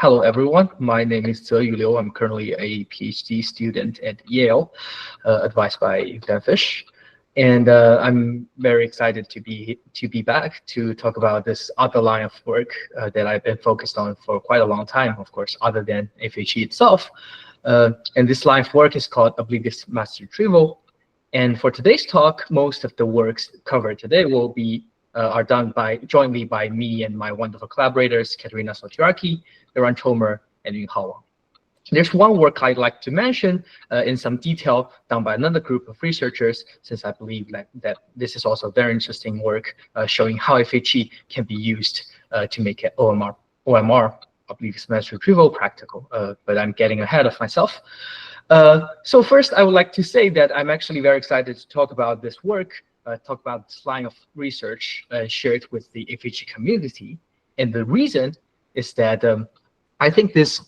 Hello, everyone. My name is Zeyu. I'm currently a PhD student at Yale, advised by Dan Fish. And I'm very excited to be back to talk about this other line of work that I've been focused on for quite a long time, of course, other than FHE itself. And this line of work is called Oblivious Message Retrieval. And for today's talk, most of the works covered today will be are done jointly by me and my wonderful collaborators, Katerina Sotiarki, Eran Chomer, and Yun Hao Wang. There's one work I'd like to mention in some detail done by another group of researchers, since I believe that this is also very interesting work showing how FHE can be used to make OMR, Oblivious Message Retrieval, practical. But I'm getting ahead of myself. So first, I would like to say that I'm actually very excited to talk about this work, talk about this line of research shared with the FHE community. And the reason is that I think this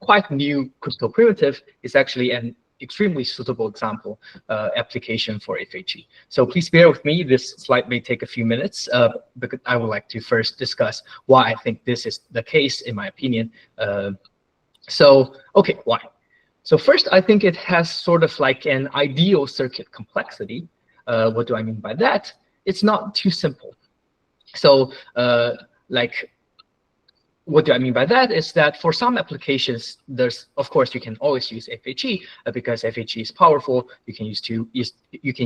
quite new crypto primitive is actually an extremely suitable example application for FHE. So please bear with me. This slide may take a few minutes, because I would like to first discuss why I think this is the case, in my opinion. Okay, why? So first, I think it has sort of like an ideal circuit complexity. What do I mean by that? It's not too simple. So what do I mean by that is that for some applications, of course, you can always use FHE because FHE is powerful. You can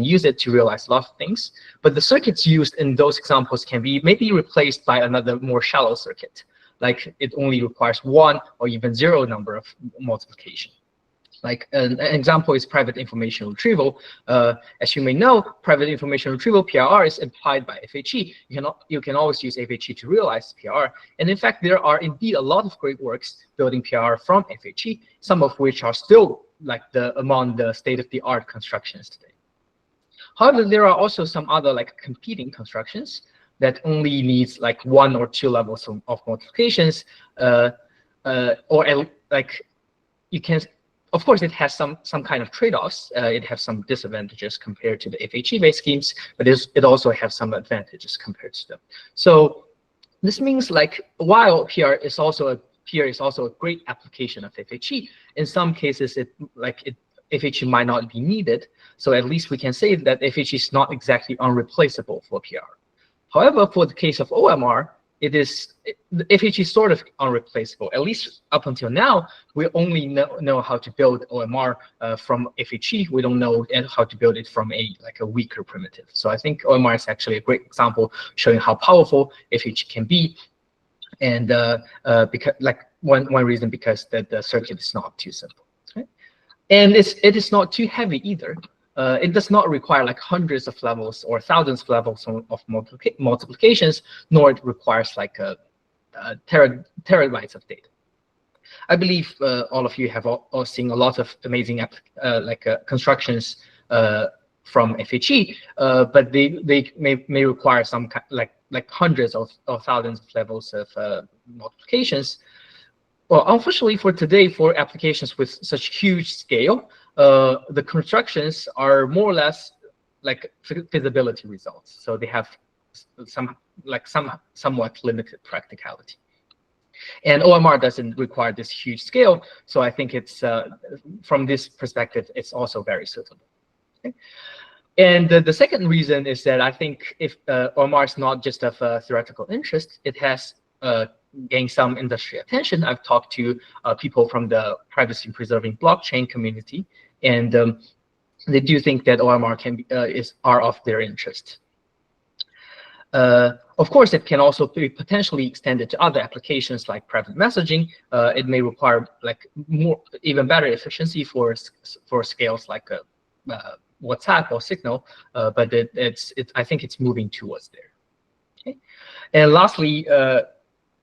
use it to realize a lot of things. But the circuits used in those examples can be maybe replaced by another more shallow circuit. Like it only requires 1 or even 0 number of multiplication. Like an example is private information retrieval. As you may know, private information retrieval, PIR, is implied by FHE. You can always use FHE to realize PIR. And in fact, there are indeed a lot of great works building PIR from FHE, some of which are still like among the state-of-the-art constructions today. However, there are also some other like competing constructions that only needs like 1 or 2 levels of multiplications, you can. Of course, it has some kind of trade-offs. It has some disadvantages compared to the FHE-based schemes, but it also has some advantages compared to them. So this means like while PR is also a great application of FHE, in some cases FHE might not be needed. So at least we can say that FHE is not exactly unreplaceable for PR. However, for the case of OMR, FHE is sort of unreplaceable. At least up until now, we only know how to build OMR from FHE. We don't know how to build it from a weaker primitive. So I think OMR is actually a great example showing how powerful FHE can be. And because one reason because the circuit is not too simple, right? And it is not too heavy either. It does not require like hundreds of levels or thousands of levels of multiplications, nor it requires like terabytes of data. I believe all of you have all seen a lot of amazing constructions from FHE, but they may require some like hundreds of thousands of levels of multiplications. Well, unfortunately for today, for applications with such huge scale, the constructions are more or less like feasibility results. So they have somewhat limited practicality. And OMR doesn't require this huge scale. So I think it's from this perspective, it's also very suitable. Okay? And the second reason is that I think if OMR is not just of theoretical interest, it has gained some industry attention. I've talked to people from the privacy-preserving blockchain community, and they do think that OMR are of their interest. Of course, it can also be potentially extended to other applications like private messaging. It may require like even better efficiency for scales like WhatsApp or Signal, but I think it's moving towards there. Okay? And lastly,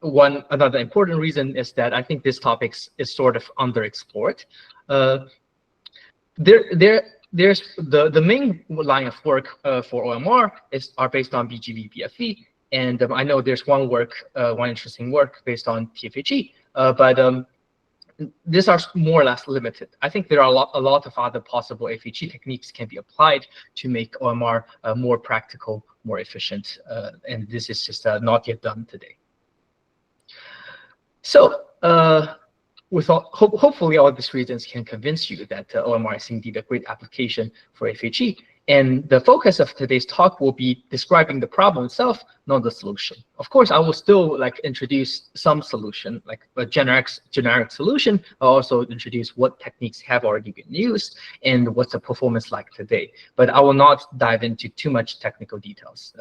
another important reason is that I think this topic is sort of underexplored. There's the main line of work for OMR are based on BGP BFE, and I know there's one interesting work based on TFHE, but these are more or less limited. I think there are a lot of other possible FHE techniques can be applied to make OMR more practical, more efficient, and this is just not yet done today. So hopefully all these reasons can convince you that OMR is indeed a great application for FHE. And the focus of today's talk will be describing the problem itself, not the solution. Of course, I will still introduce some solution, like a generic solution. I'll also introduce what techniques have already been used and what's the performance like today. But I will not dive into too much technical details.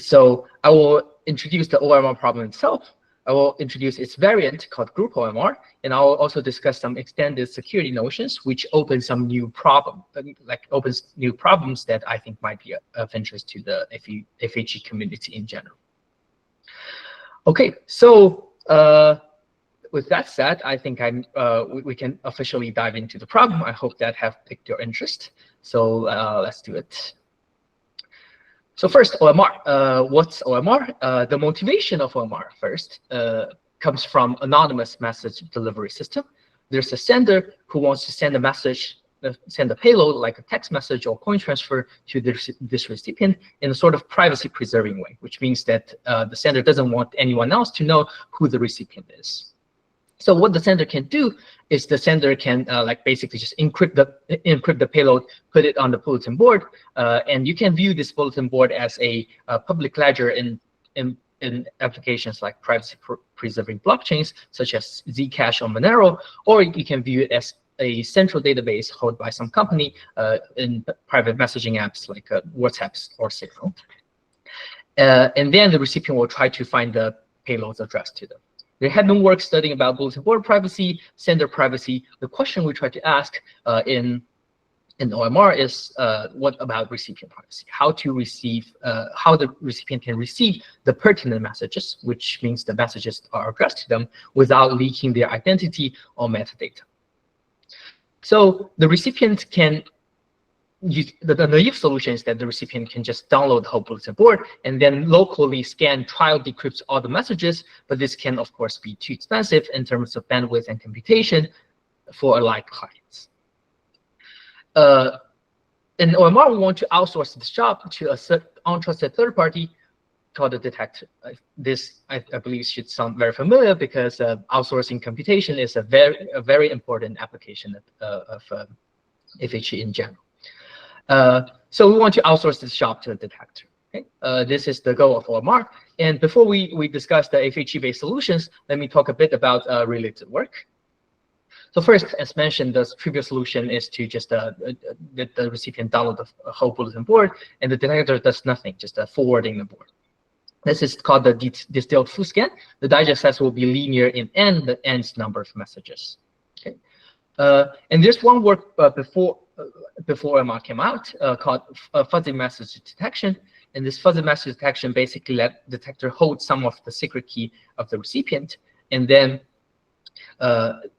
So I will introduce the OMR problem itself. I will introduce its variant called Group OMR, and I will also discuss some extended security notions, which open some new opens new problems that I think might be of interest to the FHE community in general. Okay, so with that said, I think we can officially dive into the problem. I hope that have piqued your interest. So let's do it. So first, OMR. What's OMR? The motivation of OMR first comes from anonymous message delivery system. There's a sender who wants to send a message, send a payload like a text message or coin transfer to this recipient in a sort of privacy-preserving way, which means that the sender doesn't want anyone else to know who the recipient is. So what the sender can do is the sender can basically just encrypt the payload, put it on the bulletin board, and you can view this bulletin board as a public ledger in applications like privacy-preserving blockchains such as Zcash or Monero, or you can view it as a central database held by some company in private messaging apps like WhatsApp or Signal. And then the recipient will try to find the payloads addressed to them. There have been work studying about bulletin board privacy, sender privacy. The question we try to ask in OMR is what about recipient privacy? How to receive, how the recipient can receive the pertinent messages, which means the messages are addressed to them without leaking their identity or metadata. So the recipient can the naive solution is that the recipient can just download the whole bulletin board and then locally scan, trial decrypts all the messages, but this can, of course, be too expensive in terms of bandwidth and computation for light clients. In OMR, we want to outsource this job to a untrusted third party called a detector. This, I believe, should sound very familiar because outsourcing computation is a very important application of FHE in general. So we want to outsource this job to a detector. Okay? This is the goal of OMR. And before we discuss the FHE-based solutions, let me talk a bit about related work. So first, as mentioned, the previous solution is to just let the recipient download the whole bulletin board, and the detector does nothing, just forwarding the board. This is called the distilled full scan. The digest size will be linear in n, the nth number of messages. Okay. And there's one work before OMR came out called fuzzy message detection. And this fuzzy message detection basically let the detector hold some of the secret key of the recipient, and then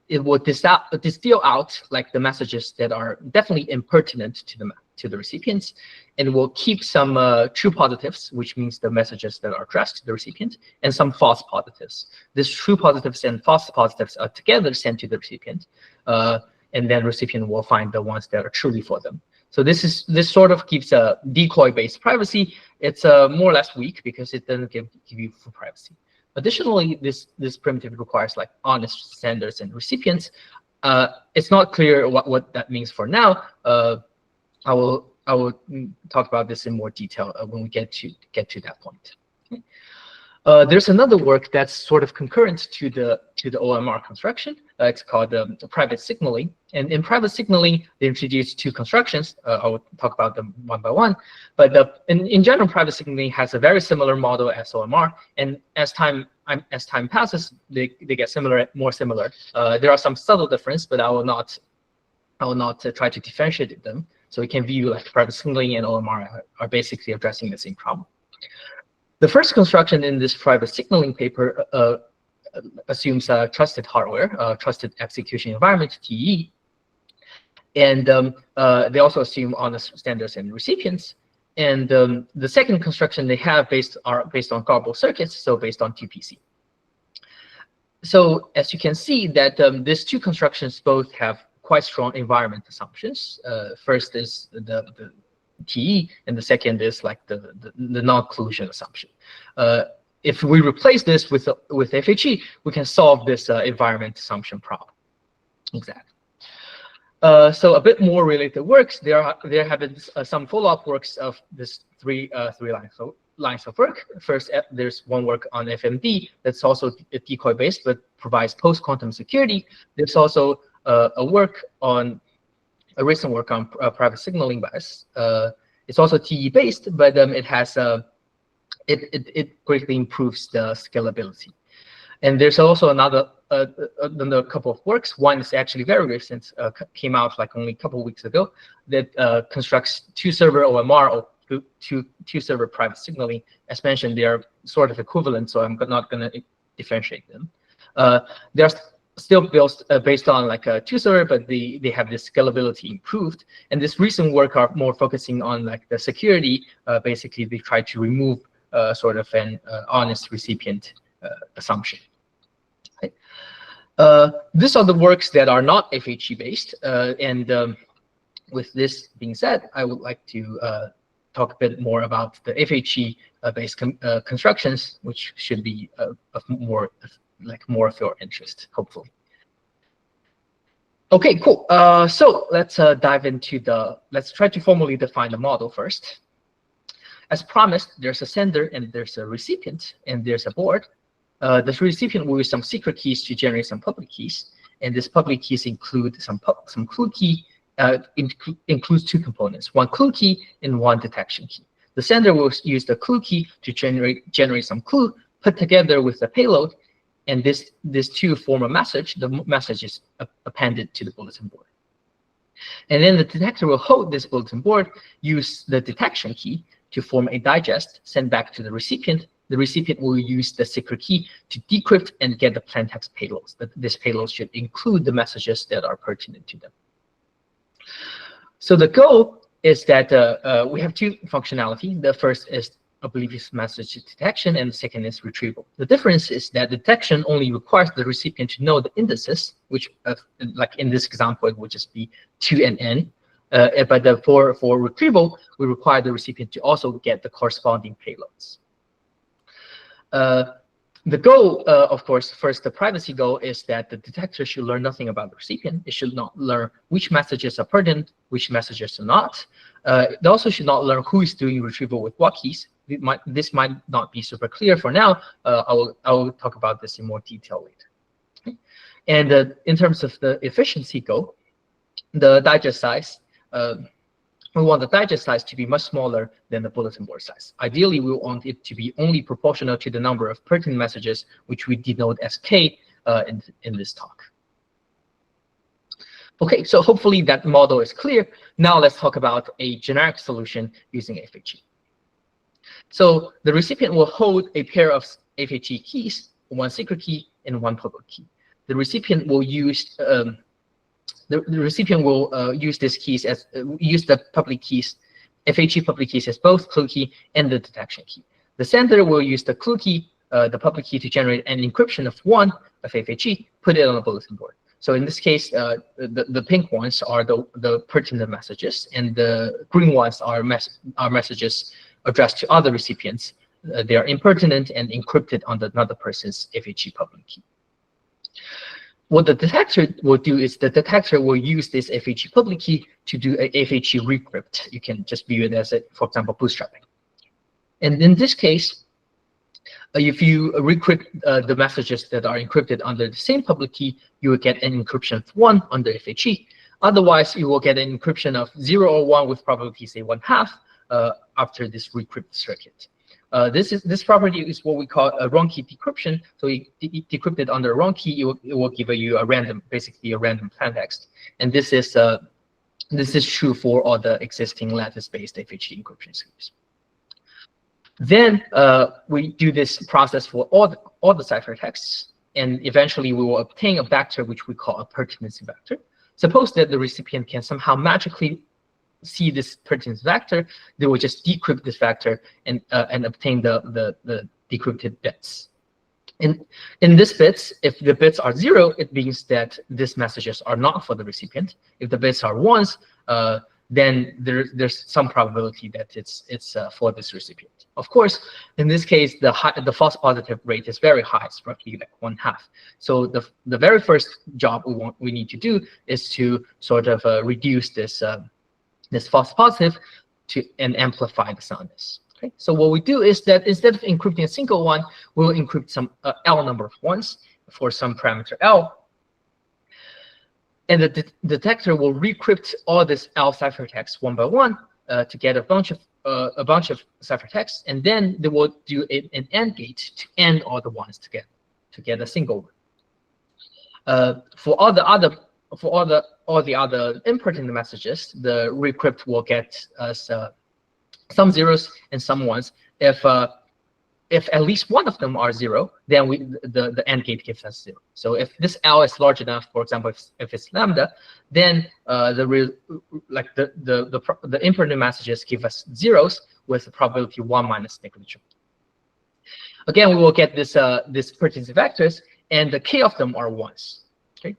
it will distill out like the messages that are definitely impertinent to the recipients, and will keep some true positives, which means the messages that are addressed to the recipient, and some false positives. These true positives and false positives are together sent to the recipient, and then recipient will find the ones that are truly for them. So this sort of keeps a decoy-based privacy. It's more or less weak because it doesn't give you full privacy. Additionally, this primitive requires like honest senders and recipients. It's not clear what that means for now. I will talk about this in more detail when we get to that point. Okay. There's another work that's sort of concurrent to the OMR construction. It's called private signaling. And in private signaling, they introduced two constructions. I will talk about them one by one. But in general, private signaling has a very similar model as OMR. And as time passes, they get more similar. There are some subtle differences, but I will not try to differentiate them. So we can view like private signaling and OMR are basically addressing the same problem. The first construction in this private signaling paper assumes trusted hardware, trusted execution environment, TE. And they also assume honest senders and recipients. And the second construction they have are based on garbled circuits, so based on TPC. So as you can see that these two constructions both have quite strong environment assumptions. First is the TE, and the second is like the non-collusion assumption. if we replace this with FHE, we can solve this environment assumption problem. Exactly. So a bit more related works. There have been some follow-up works of this three lines of work. First, there's one work on FMD that's also decoy-based but provides post-quantum security. There's also a recent work on private signaling bias. It's also TE-based, but it has it greatly improves the scalability. And there's also another couple of works. One is actually very recent, came out like only a couple of weeks ago, that constructs two-server OMR or two-server private signaling. As mentioned, they are sort of equivalent, so I'm not going to differentiate them. They're still built based on like a two-server, but they have this scalability improved. And this recent work are more focusing on like the security. Basically, they try to remove sort of an honest recipient assumption. Okay. These are the works that are not FHE based. With this being said, I would like to talk a bit more about the FHE based constructions, which should be of more of your interest, hopefully. Okay, cool. So let's dive into let's try to formally define the model first. As promised, there's a sender and there's a recipient and there's a board. The recipient will use some secret keys to generate some public keys, and these public keys include some clue key. Includes two components: one clue key and one detection key. The sender will use the clue key to generate some clue, put together with the payload, and these two form a message. The message is appended to the bulletin board. And then the detector will hold this bulletin board, use the detection key to form a digest, send back to the recipient. The recipient will use the secret key to decrypt and get the plaintext payloads. This payload should include the messages that are pertinent to them. So the goal is that we have two functionality. The first is oblivious message detection, and the second is retrieval. The difference is that detection only requires the recipient to know the indices, which, like in this example, it would just be 2 and n. But for retrieval, we require the recipient to also get the corresponding payloads. The goal, of course, first, the privacy goal is that the detector should learn nothing about the recipient. It should not learn which messages are pertinent, which messages are not. It also should not learn who is doing retrieval with what keys. This might not be super clear for now. I will talk about this in more detail later. Okay. And in terms of the efficiency goal, the digest size, we want the digest size to be much smaller than the bulletin board size. Ideally, we want it to be only proportional to the number of pertinent messages, which we denote as K in this talk. Okay, so hopefully that model is clear. Now let's talk about a generic solution using FHE. So the recipient will hold a pair of FHE keys, one secret key and one public key. The recipient will use use these keys as use the public keys, FHE public keys as both clue key and the detection key. The sender will use the clue key, the public key, to generate an encryption of one of FHE, put it on a bulletin board. So in this case, the pink ones are the pertinent messages, and the green ones are messages addressed to other recipients. They are impertinent and encrypted on another person's FHE public key. What the detector will do is the detector will use this FHE public key to do a FHE recrypt. You can just view it as, for example, bootstrapping. And in this case, if you recrypt the messages that are encrypted under the same public key, you will get an encryption of 1 under FHE. Otherwise, you will get an encryption of 0 or 1 with probability, say, 1/2 after this recrypt circuit. This property is what we call a wrong key decryption. So you decrypt it under a wrong key, it will give you basically a random plaintext. And this is true for all the existing lattice-based FHE encryption schemes. Then we do this process for all the ciphertexts, and eventually we will obtain a vector which we call a pertinency vector. Suppose that the recipient can somehow magically see this pertinence vector, they will just decrypt this vector and obtain the decrypted bits. In this bits, if the bits are 0, it means that these messages are not for the recipient. If the bits are 1s, then there's some probability that it's for this recipient. Of course, in this case, the false positive rate is very high. It's roughly like 1/2. So the very first job we need to do is to sort of reduce this this false positive and amplify the soundness. Okay. So what we do is that instead of encrypting a single one, we'll encrypt some L number of ones for some parameter L. And the detector will recrypt all this L ciphertext one by one to get a bunch of ciphertext, and then they will do an AND gate to AND all the ones together to get a single one. For all the other impertinent messages, the recrypt will get us some zeros and some ones. If at least one of them are 0, then the AND gate gives us 0. So if this L is large enough, for example, if it's lambda, then the impertinent messages give us zeros with a probability 1 minus negligible. Again, we will get this pertinence vectors, and the k of them are ones. Okay,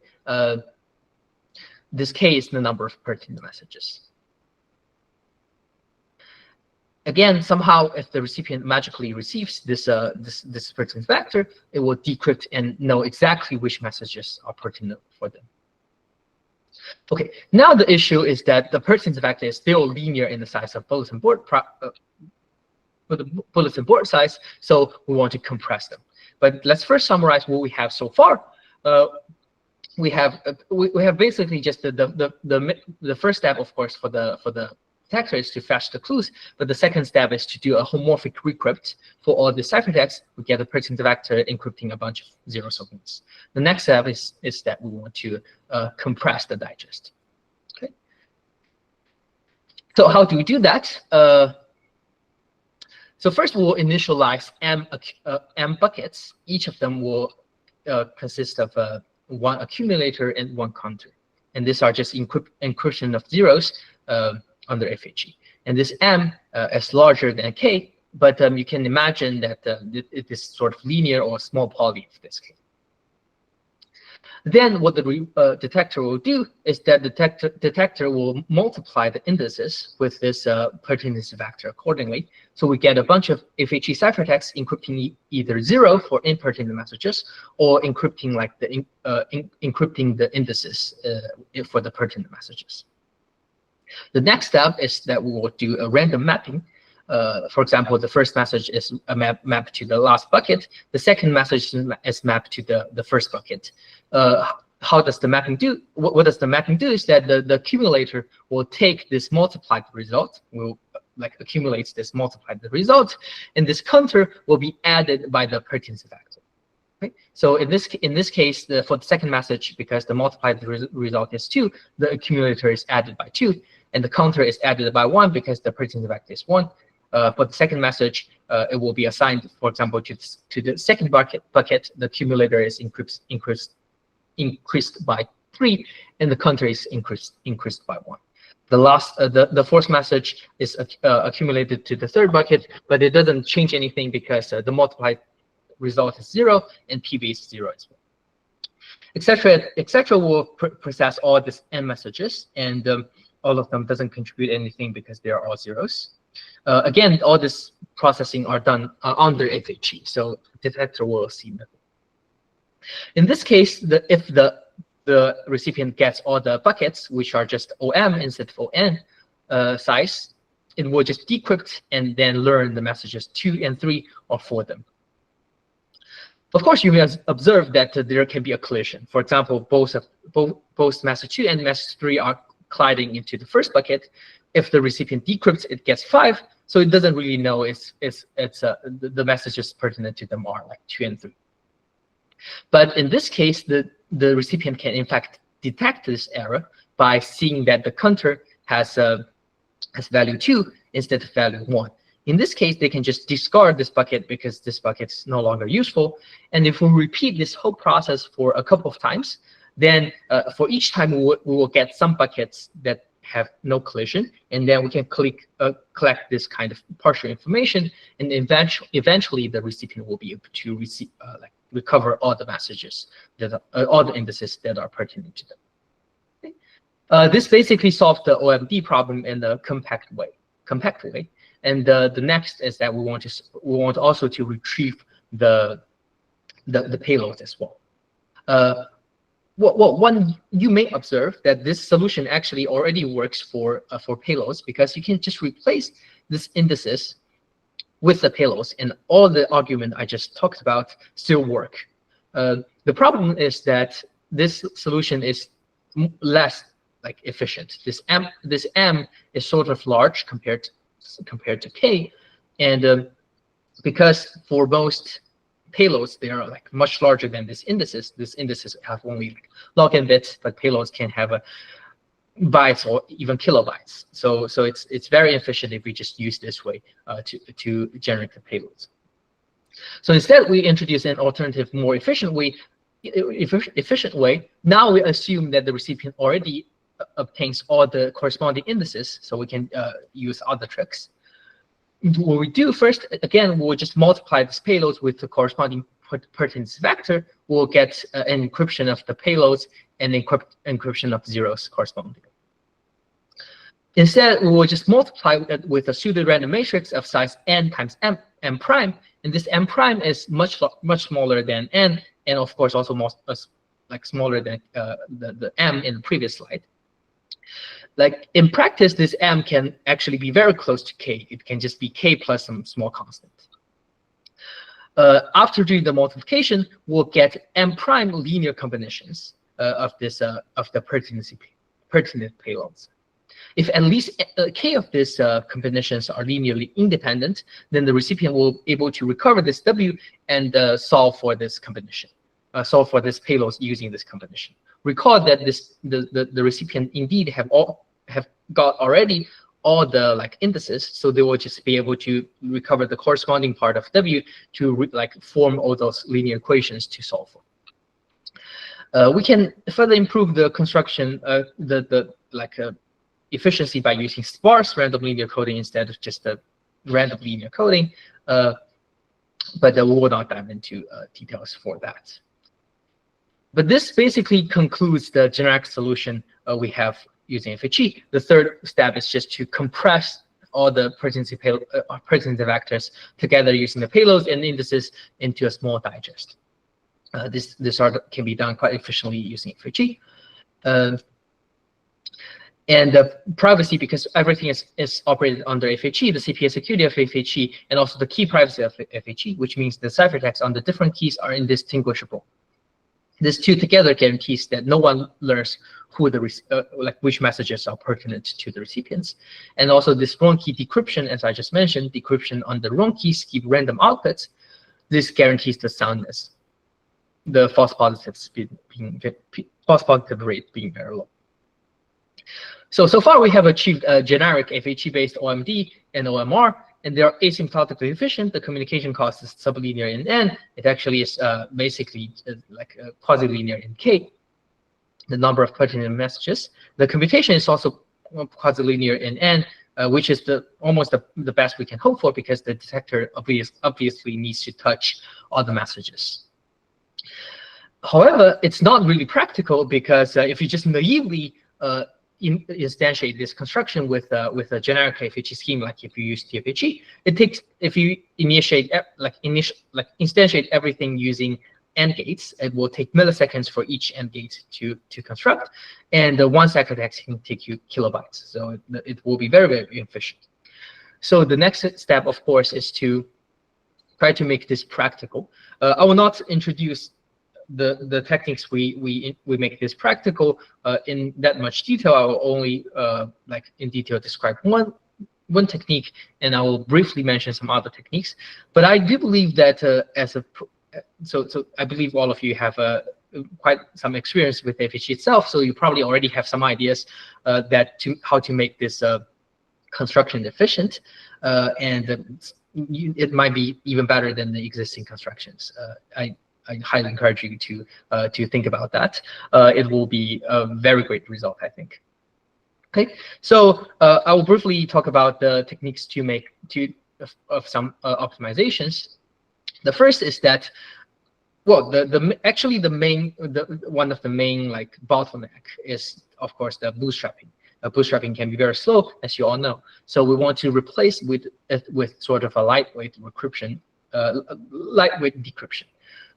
this k is the number of pertinent messages. Again, somehow, if the recipient magically receives this pertinence vector, it will decrypt and know exactly which messages are pertinent for them. Okay, now the issue is that the pertinence vector is still linear in the size of bulletin board size, so we want to compress them. But let's first summarize what we have so far. We have basically just the first step, of course, for the detector is to fetch the clues, but the second step is to do a homomorphic recrypt for all the ciphertext. We get a pertinence vector encrypting a bunch of zeros or ones. The next step is that we want to compress the digest. Okay. So how do we do that? So first we will initialize m buckets. Each of them will consist of one accumulator and one counter, and these are just encryption of zeros under FHE. And this m is larger than k, but you can imagine that it is sort of linear or small poly of this k. Then what the detector will do is that the detector will multiply the indices with this pertinence vector accordingly. So we get a bunch of FHE ciphertext encrypting either 0 for impertinent messages, or encrypting like encrypting the indices for the pertinent messages. The next step is that we will do a random mapping. For example, the first message is a map to the last bucket. The second message is mapped to the first bucket. How does the mapping do? What does the mapping do is that the accumulator will take this multiplied result, will accumulates this multiplied result, and this counter will be added by the pertinence vector. Okay? So in this case, for the second message, because the multiplied result is 2, the accumulator is added by 2, and the counter is added by 1 because the pertinence vector is 1. For the second message, it will be assigned, for example, to the second bucket. The accumulator is increased by 3, and the counter is increased by 1. The fourth message is accumulated to the third bucket, but it doesn't change anything because the multiplied result is 0 and PV is 0 as well. Etc. will process all these n messages, and all of them doesn't contribute anything because they are all zeros. Again, all this processing are done under FHE, so detector will see nothing. In this case, if the recipient gets all the buckets, which are just OM instead of ON size, it will just decrypt and then learn the messages 2 and 3 or for them. Of course, you may observe that there can be a collision. For example, both message 2 and message 3 are colliding into the first bucket. If the recipient decrypts, it gets 5, so it doesn't really know the messages pertinent to them are like 2 and 3. But in this case, the recipient can in fact detect this error by seeing that the counter has value 2 instead of value 1. In this case, they can just discard this bucket because this bucket is no longer useful. And if we repeat this whole process for a couple of times, then for each time we will get some buckets that have no collision, and then we can collect this kind of partial information, and eventually the recipient will be able to recover all the messages all the indices that are pertinent to them. Okay. This basically solved the OMD problem in a compact way. And the next is that we want also to retrieve the payloads as well. One, you may observe that this solution actually already works for payloads, because you can just replace this indices with the payloads, and all the argument I just talked about still work. The problem is that this solution is less efficient. This M is sort of large compared to K, and because for most payloads they are much larger than these indices. These indices have only log n bits, but payloads can have bytes or even kilobytes. So it's very efficient if we just use this way to generate the payloads. So instead, we introduce an alternative, more efficient way. Now we assume that the recipient already obtains all the corresponding indices, so we can use other tricks. What we do first, again, we'll just multiply these payloads with the corresponding pertinence vector. We'll get an encryption of the payloads and encryption of zeros corresponding. Instead, we will just multiply it with a pseudo-random matrix of size n times m prime, and this m prime is much smaller than n, and of course also smaller than the m in the previous slide. In practice, this m can actually be very close to k. It can just be k plus some small constant. After doing the multiplication, we'll get m prime linear combinations of the pertinent payloads. If at least k of these combinations are linearly independent, then the recipient will be able to recover this w and solve for this combination, solve for this payloads using this combination. Recall that the recipient indeed have got already all the indices, so they will just be able to recover the corresponding part of w to form all those linear equations to solve for. We can further improve the construction, efficiency by using sparse random linear coding instead of just the random linear coding, but we will not dive into details for that. But this basically concludes the generic solution we have using FHE. The third step is just to compress all the pertinence vectors together using the payloads and indices into a small digest. This can be done quite efficiently using FHE. And privacy, because everything is operated under FHE, the CPS security of FHE, and also the key privacy of FHE, which means the ciphertexts on the different keys are indistinguishable. These two together guarantees that no one learns who which messages are pertinent to the recipients. And also this wrong key decryption, as I just mentioned, decryption on the wrong keys keep random outputs. This guarantees the soundness, the false positive rate being very low. So far we have achieved a generic FHE-based OMD and OMR, and they are asymptotically efficient. The communication cost is sublinear in n. It actually is basically quasi-linear in k, the number of pertinent messages. The computation is also quasi-linear in n, which is almost the best we can hope for, because the detector obviously needs to touch all the messages. However, it's not really practical, because if you just naively instantiate this construction with a generic FHE scheme, like if you use TFHE, if you instantiate everything using AND gates, it will take milliseconds for each AND gate to construct, and 1 ciphertext can take you kilobytes. So it will be very, very efficient. So the next step, of course, is to try to make this practical. I will not introduce the techniques we make this practical in that much detail. I will only in detail describe one technique, and I will briefly mention some other techniques. But I do believe that so I believe all of you have quite some experience with FHE itself, so you probably already have some ideas how to make this construction efficient, and it might be even better than the existing constructions. I highly encourage you to think about that. It will be a very great result, I think. Okay, so I will briefly talk about the techniques to make some optimizations. The first is that, well, actually one of the main bottleneck is, of course, the bootstrapping. bootstrapping can be very slow, as you all know. So we want to replace with sort of a lightweight decryption.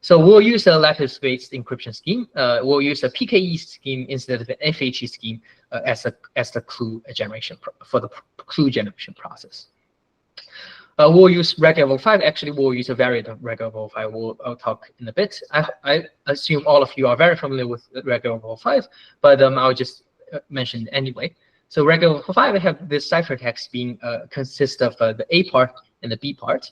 So we'll use a lattice-based encryption scheme. We'll use a PKE scheme instead of an FHE scheme as the clue generation for the clue generation process. We'll use regular 5. Actually, we'll use a variant of regular 5. I'll talk in a bit. I assume all of you are very familiar with regular 5, but I'll just mention it anyway. So regular 5, I have this ciphertext being consists of the A part and the B part.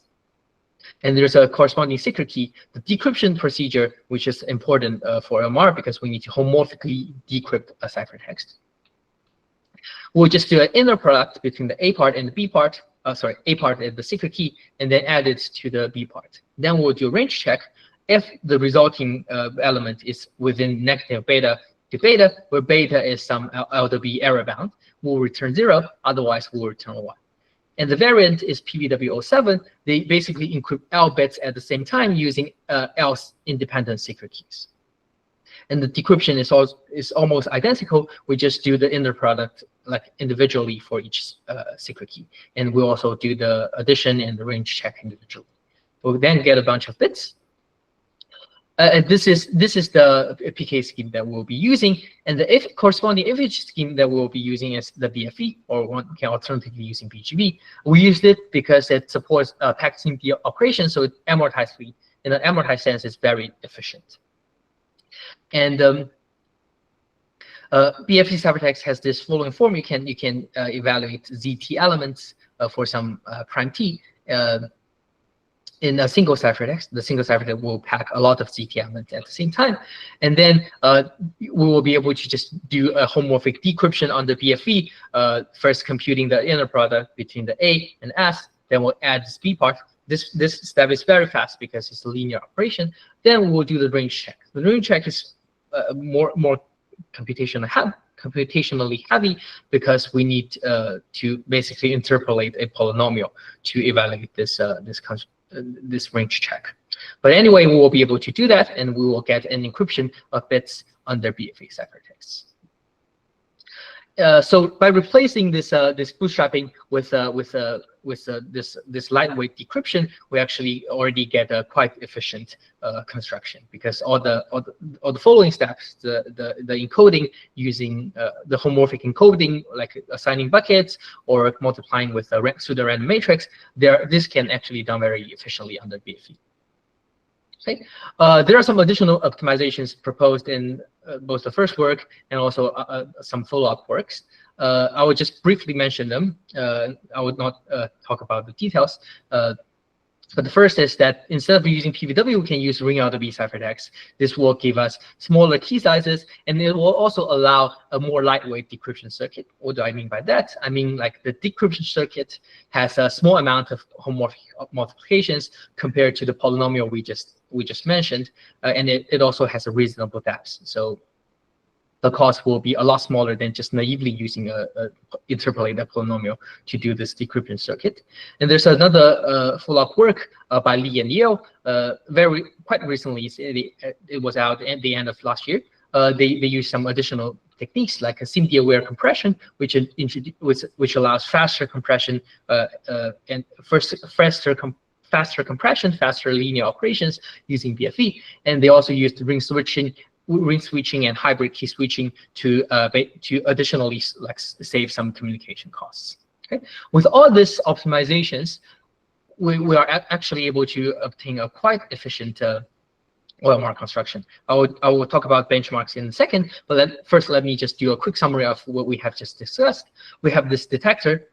And there's a corresponding secret key, the decryption procedure, which is important for OMR because we need to homomorphically decrypt a ciphertext. We'll just do an inner product between the A part and the B part. A part is the secret key, and then add it to the B part. Then we'll do a range check. If the resulting element is within negative beta to beta, where beta is some LWB error bound, we'll return 0. Otherwise, we'll return 1. And the variant is PBW07. They basically encrypt L bits at the same time using else independent secret keys. And the decryption is almost identical. We just do the inner product like individually for each secret key. And we also do the addition and the range check individually. We'll then get a bunch of bits. And this is the PK scheme that we'll be using, and the corresponding FH scheme that we'll be using is the BFE, or one can alternatively using BGB. We used it because it supports packaging the operation, so it amortized. In an amortized sense, it's very efficient. And BFE ciphertext has this following form. You can evaluate ZT elements for some prime T. In a single ciphertext, the single ciphertext will pack a lot of ZT elements at the same time. And then we will be able to just do a homomorphic decryption on the BFE, first computing the inner product between the A and S, then we'll add this B part. This step is very fast because it's a linear operation. Then we will do the range check. The range check is more computationally heavy because we need to basically interpolate a polynomial to evaluate this range check. But anyway, we will be able to do that, and we will get an encryption of bits under BFE ciphertext. So by replacing this bootstrapping with this lightweight decryption, we actually already get a quite efficient construction, because all the following steps, the encoding using the homomorphic encoding, like assigning buckets or multiplying with a pseudo-random matrix, this can actually be done very efficiently under BFE. Okay. There are some additional optimizations proposed in both the first work and also some follow-up works. I will just briefly mention them. I would not talk about the details. But the first is that instead of using PVW, we can use ring LWB ciphertext. This will give us smaller key sizes, and it will also allow a more lightweight decryption circuit. What do I mean by that? I mean, like, the decryption circuit has a small amount of homomorphic multiplications compared to the polynomial we just mentioned, and it also has a reasonable depth. So the cost will be a lot smaller than just naively using a interpolated polynomial to do this decryption circuit. And there's another follow-up work by Lee and Yale, quite recently. It was out at the end of last year. They used some additional techniques like a SIMD-aware compression, which allows faster compression and faster compression, faster linear operations using BFE. And they also used ring switching and hybrid key switching to additionally save some communication costs. Okay, with all these optimizations, we are actually able to obtain a quite efficient OMR construction. I will talk about benchmarks in a second, but first let me just do a quick summary of what we have just discussed. We have this detector.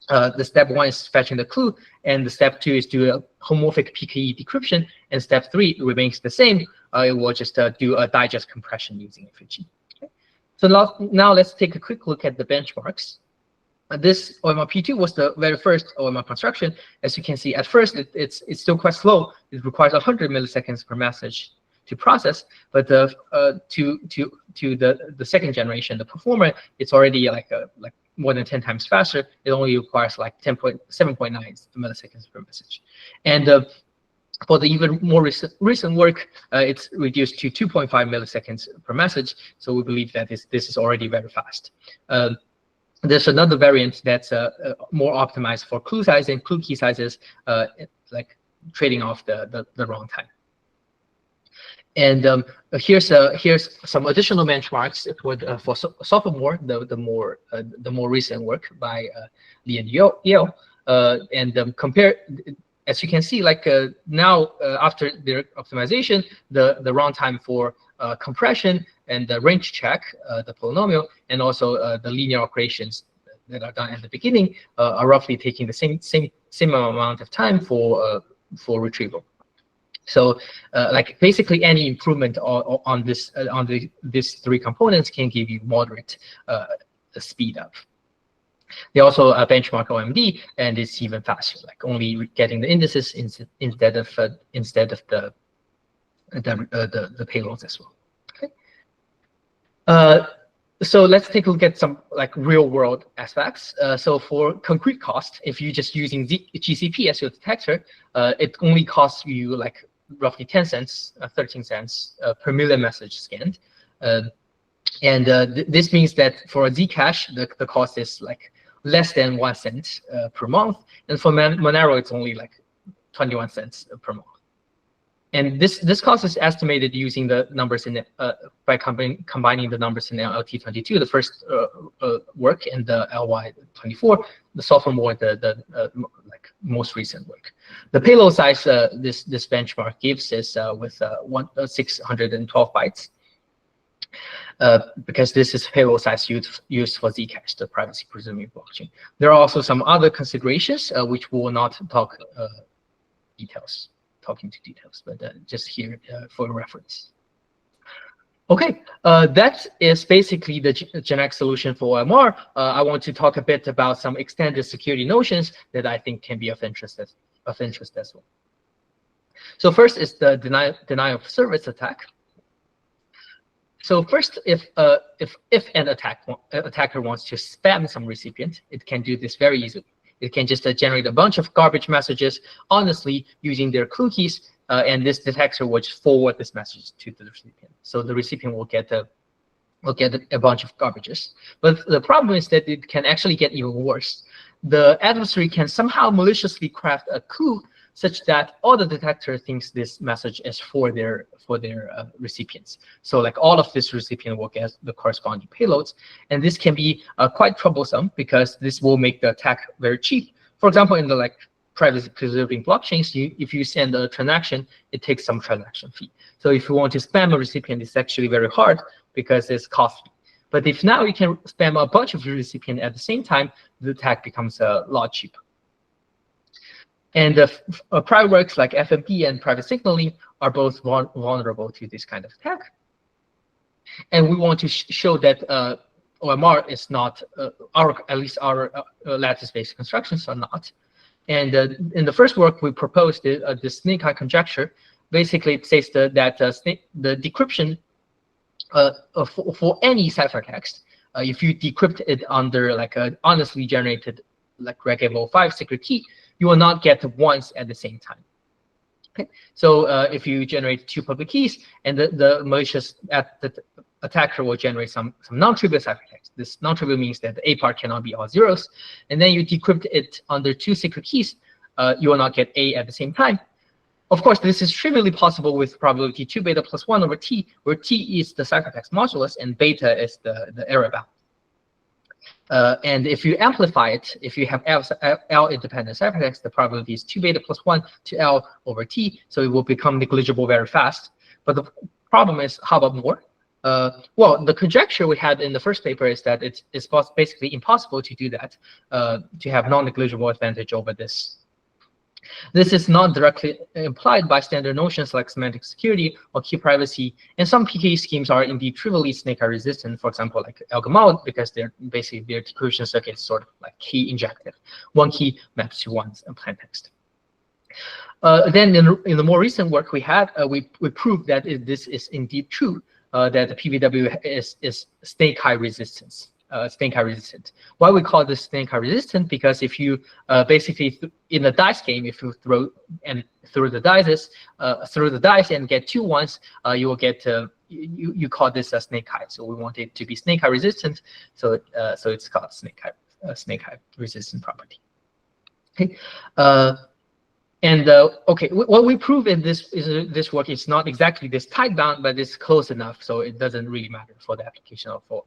The step 1 is fetching the clue, and the step 2 is do a homomorphic PKE decryption, and step 3 remains the same. It will just do a digest compression using FHE. Okay. So now let's take a quick look at the benchmarks. This OMR P2 was the very first OMR construction. As you can see, at first it's still quite slow. It requires 100 milliseconds per message to process, but to the second generation, the performer, it's already like more than 10 times faster. It only requires like 7.9 milliseconds per message. And for the even more recent work, it's reduced to 2.5 milliseconds per message. So we believe that this is already very fast. There's another variant that's more optimized for clue size and clue key sizes, like trading off the wrong time. And here's some additional benchmarks for sophomore, the more recent work by Lee and Yale, and compare. As you can see, like now after their optimization, the runtime for compression and the range check, the polynomial, and also the linear operations that are done at the beginning are roughly taking the same amount of time for retrieval. So, like basically any improvement on these three components can give you moderate speed up. They also benchmark OMD, and it's even faster, like only getting the indices instead of the payloads as well. Okay. So let's take a look at some like real world aspects. So for concrete cost, if you're just using GCP as your detector, it only costs you like roughly 10 cents, 13 cents per million message scanned. This means that for a Zcash, the cost is like less than 1 cent per month. And for Monero, it's only like 21 cents per month. And this cost is estimated using the numbers in by combining the numbers in the LT22, the first work, and the LY24, the sophomore, the like most recent work. The payload size this benchmark gives is with 612 bytes, because this is payload size used for Zcash, the privacy presuming blockchain. There are also some other considerations which we will not talk talking to details, but just here for reference. Okay, that is basically the generic solution for OMR. I want to talk a bit about some extended security notions that I think can be of interest as well. So first is the denial of service attack. So first, if an attacker wants to spam some recipient, it can do this very easily. It can just generate a bunch of garbage messages honestly using their clue keys, and this detector will just forward this message to the recipient. So the recipient will get a bunch of garbages. But the problem is that it can actually get even worse. The adversary can somehow maliciously craft a clue such that all the detector thinks this message is for their recipients. So like all of this recipient will get the corresponding payloads, and this can be quite troublesome because this will make the attack very cheap. For example, in the like privacy preserving blockchains, if you send a transaction, it takes some transaction fee. So if you want to spam a recipient, it's actually very hard because it's costly. But if now you can spam a bunch of recipients at the same time, the attack becomes a lot cheaper. And private works like FMP and private signaling are both vulnerable to this kind of attack. And we want to show that OMR is not, at least our lattice-based constructions are not. And in the first work, we proposed the snake eye conjecture. Basically, it says that the decryption for any ciphertext, if you decrypt it under like a honestly generated like Reg5 secret key, you will not get once at the same time. Okay, so if you generate two public keys, and the malicious attacker will generate some non-trivial ciphertext. This non-trivial means that the A part cannot be all zeros, and then you decrypt it under two secret keys, you will not get A at the same time. Of course, this is trivially possible with probability 2 beta plus 1 over T, where T is the ciphertext modulus and beta is the error bound. And if you amplify it, if you have L independent ciphertext, the probability is 2 beta plus 1 to L over T, so it will become negligible very fast. But the problem is, how about more? Well, the conjecture we had in the first paper is that it's basically impossible to do that, to have non-negligible advantage over this. This is not directly implied by standard notions like semantic security or key privacy, and some PKE schemes are indeed trivially snake eye resistant, for example, like algorithm, because they're basically their decryption circuit is sort of like key injective. One key maps to one plain text. Then in the more recent work we had, we proved that this is indeed true, that the PVW is snake eye resistance. snake eye resistant. Why we call this snake eye resistant? Because if you basically in a dice game, if you throw the dice and get 2 ones, you will get you call this a snake eye. So we want it to be snake eye resistant. So so it's called snake eye resistant property. Okay. Okay, what we prove in this work is not exactly this tight bound, but it's close enough, so it doesn't really matter for the application of OMR.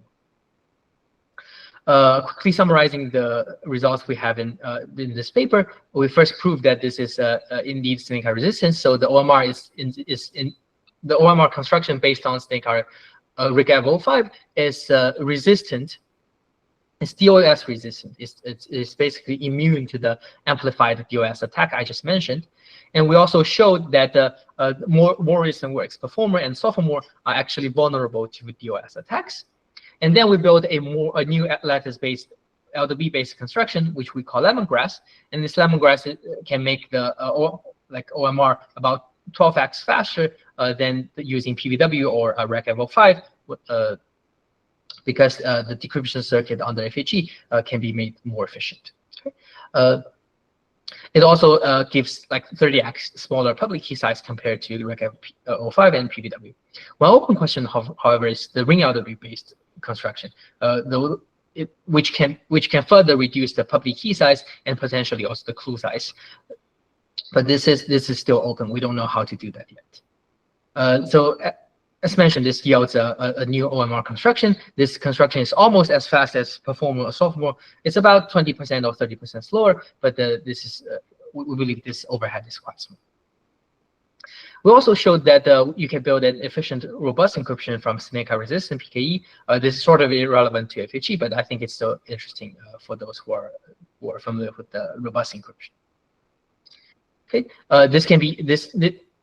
Quickly summarizing the results we have in this paper, we first proved that this is indeed snake eye resistance. So the OMR is in the OMR construction based on snake eye RIC 05 is resistant. It's DOS resistant. It's basically immune to the amplified DOS attack I just mentioned. And we also showed that more recent works, Performer and Sophomore, are actually vulnerable to DOS attacks. And then we built a new lattice-based LDB-based construction, which we call lemongrass. And this lemongrass can make the OMR about 12x faster than using PVW or REC 05. Because the decryption circuit on the FHE can be made more efficient. Okay. It also gives like 30x smaller public key size compared to the REC 05 and PVW. One open question, however, is the ring LDB-based construction, which can further reduce the public key size and potentially also the clue size. But this is still open. We don't know how to do that yet. So as mentioned, this yields a new OMR construction. This construction is almost as fast as Performer or Sophomore. It's about 20% or 30% slower, but this is we believe this overhead is quite small. We also showed that you can build an efficient, robust encryption from snake eye resistant PKE. This is sort of irrelevant to FHE, but I think it's still interesting for those who are familiar with the robust encryption. Okay, this can be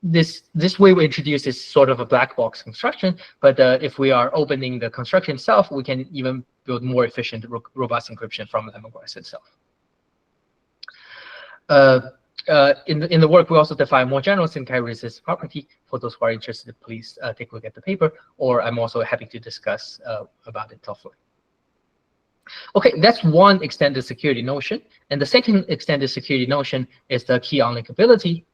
this way we introduce is sort of a black box construction, but if we are opening the construction itself, we can even build more efficient, robust encryption from lemongrass itself. In the work, we also define more general snake eye resistance property. For those who are interested, please take a look at the paper, or I'm also happy to discuss about it offline. Okay, that's one extended security notion, and the second extended security notion is the key unlinkability.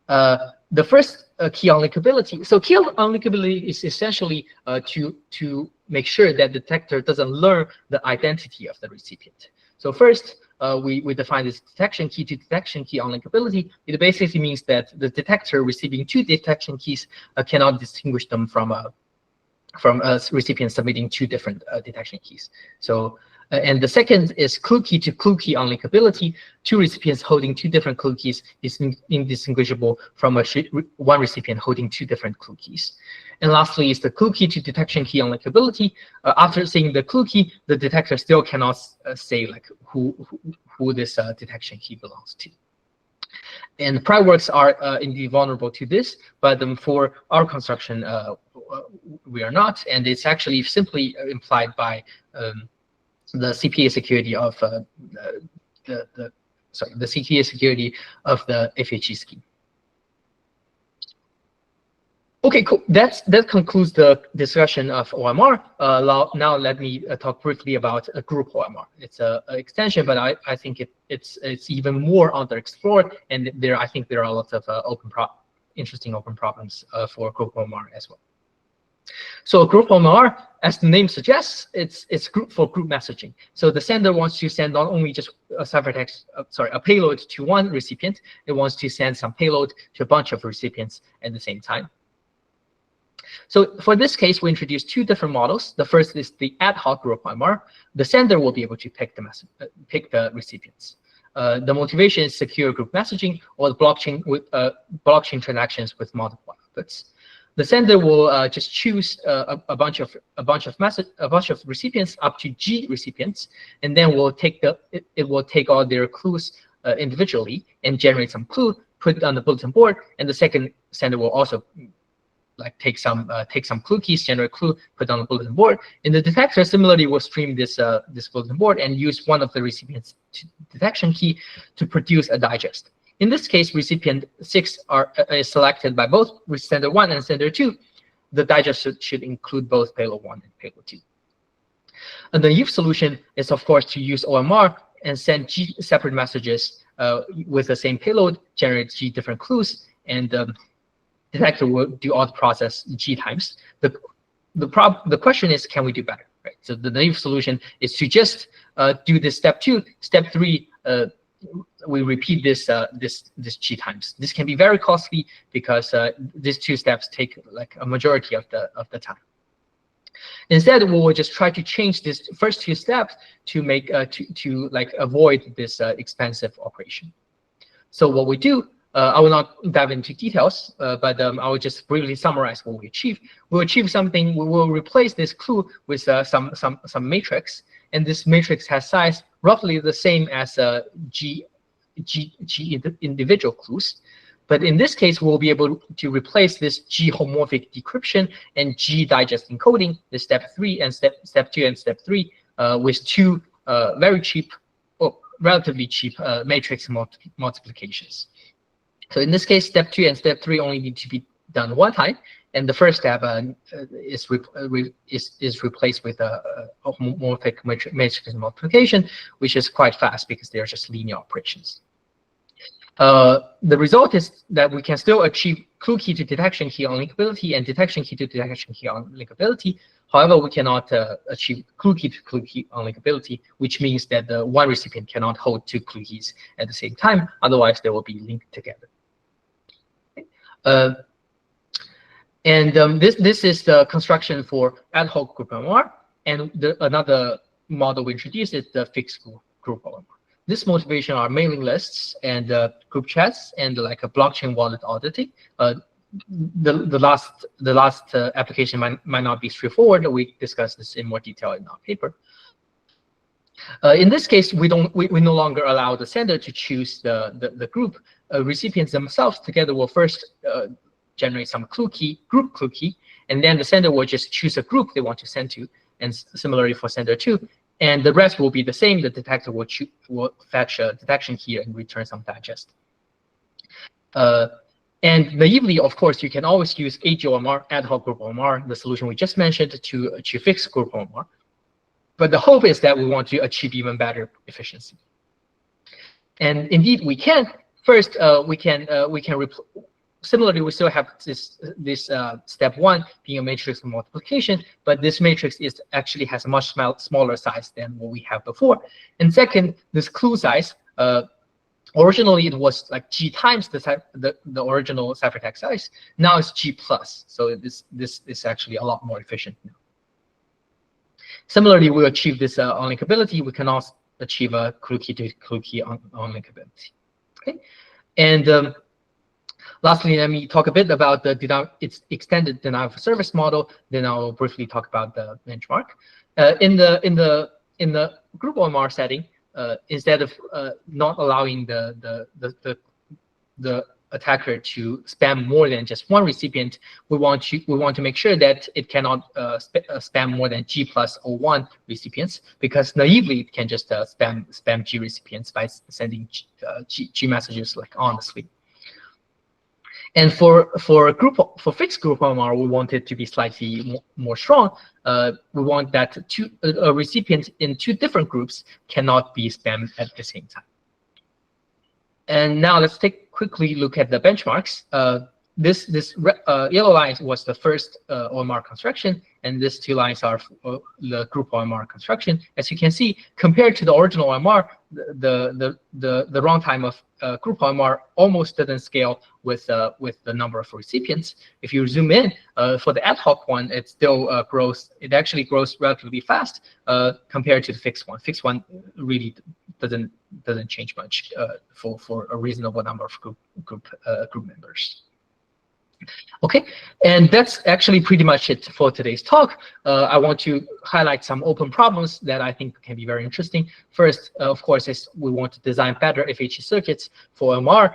The first key unlinkability. So key unlinkability is essentially to make sure that the detector doesn't learn the identity of the recipient. So first, we define this detection key to detection key unlinkability. It basically means that the detector receiving 2 detection keys cannot distinguish them from a recipient submitting 2 different detection keys. So and the second is clue key to clue key unlinkability. 2 recipients holding 2 different clue keys is indistinguishable from one recipient holding 2 different clue keys. And lastly is the clue key to detection key unlinkability. After seeing the clue key, the detector still cannot say like who this detection key belongs to. And prior works are indeed vulnerable to this, but for our construction, we are not. And it's actually simply implied by the CPA security of the CPA security of the FHE scheme. Okay, cool. That concludes the discussion of OMR. Now let me talk briefly about a group OMR. It's an extension, but I think it's even more underexplored, and I think there are lots of interesting open problems for group OMR as well. So group OMR, as the name suggests, it's group for group messaging. So the sender wants to send not only just a ciphertext, a payload to one recipient, it wants to send some payload to a bunch of recipients at the same time. So for this case, we introduced 2 different models. The first is the ad hoc group OMR. The sender will be able to pick the recipients. The motivation is secure group messaging or the blockchain with blockchain transactions with multiple outputs. The sender will just choose a bunch of recipients up to G recipients, and then it will take all their clues individually and generate some clue, put it on the bulletin board, and the second sender will also like take some clue keys, generate clue, put on the bulletin board. And the detector similarly will stream this bulletin board and use one of the recipient's detection key to produce a digest. In this case, recipient 6 is selected by both sender 1 and sender 2. The digest should include both payload 1 and payload 2. A naive solution is, of course, to use OMR and send G separate messages with the same payload, generate G different clues, and detector will do all the process G times. The question is, can we do better? Right. So the naive solution is to just do this step 2. Step 3, we repeat this G times. This can be very costly because these 2 steps take like a majority of the time. Instead, we will just try to change this first 2 steps to make to like avoid this expensive operation. So what we do, I will not dive into details, but I will just briefly summarize what we achieve. We'll achieve something. We will replace this clue with some matrix, and this matrix has size roughly the same as G individual clues. But in this case, we'll be able to replace this G homomorphic decryption and G digest encoding, the step 3 and step 2 and step 3, with 2 very cheap, or relatively cheap matrix multiplications. So in this case, step 2 and step 3 only need to be done 1 time, and the first step is replaced with a homomorphic matrix multiplication, which is quite fast because they are just linear operations. The result is that we can still achieve clue key to detection key unlinkability and detection key to detection key unlinkability. However, we cannot achieve clue key to clue key unlinkability, which means that the one recipient cannot hold 2 clue keys at the same time. Otherwise, they will be linked together. This is the construction for ad hoc group OMR, and another model we introduced is the fixed group OMR. This motivation are mailing lists and group chats and like a blockchain wallet auditing. The last application might not be straightforward. We discussed this in more detail in our paper. In this case, we no longer allow the sender to choose the group. Recipients themselves together will first generate some group clue key, and then the sender will just choose a group they want to send to, and similarly for sender 2. And the rest will be the same. The detector will fetch a detection key and return some digest. And naively, of course, you can always use AGOMR, ad hoc group OMR, the solution we just mentioned, to achieve fixed group OMR. But the hope is that we want to achieve even better efficiency. And indeed, we can. First, similarly, we still have this step 1 being a matrix multiplication, but this matrix actually has a much smaller size than what we have before. And second, this clue size, originally it was like G times the original ciphertext size. Now it's G plus, so this is actually a lot more efficient now. Similarly, we achieve this unlinkability. We can also achieve a clue key to clue key unlinkability. Okay, and lastly, let me talk a bit about its extended denial of service model. Then I'll briefly talk about the benchmark. In the group OMR setting, instead of not allowing the attacker to spam more than just 1 recipient, we want to make sure that it cannot spam more than G plus 01 recipients, because naively it can just spam G recipients by sending G messages like honestly. And for fixed group OMR, we want it to be slightly more strong. We want that a recipient in 2 different groups cannot be spammed at the same time. And now let's quickly look at the benchmarks. This yellow line was the first OMR construction, and these 2 lines are the group OMR construction. As you can see, compared to the original OMR, the runtime of group OMR almost didn't scale with the number of recipients. If you zoom in, for the ad hoc one, it still grows. It actually grows relatively fast compared to the fixed one. Fixed one really doesn't change much for a reasonable number of group members. Okay, and that's actually pretty much it for today's talk. I want to highlight some open problems that I think can be very interesting. First, of course, is we want to design better FHE circuits for OMR.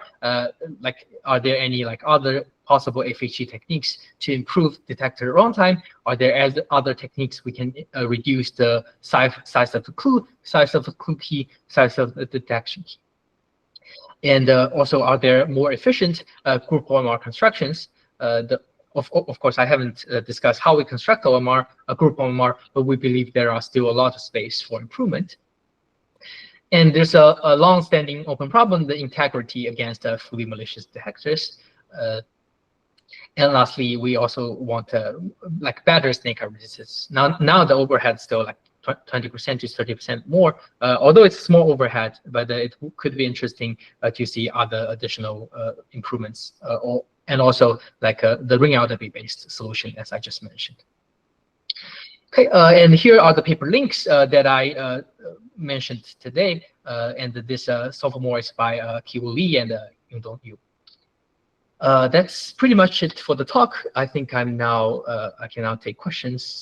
Like, are there any other possible FHE techniques to improve detector runtime? Are there other techniques we can reduce the size of the clue, size of the clue key, size of the detection key? And also, are there more efficient group OMR constructions? of course, I haven't discussed how we construct OMR, a group OMR, but we believe there are still a lot of space for improvement. And there's a long-standing open problem, the integrity against fully malicious detectors. And lastly, we also want better snake resistance. Now the overhead is still like 20% to 30% more, although it's small overhead, but it could be interesting to see other additional improvements, and also the ring algebra-based solution, as I just mentioned. Okay, and here are the paper links that I mentioned today, and this sophomore is by Kiwoo Lee and Yongdong Yu. That's pretty much it for the talk. I think I can now take questions.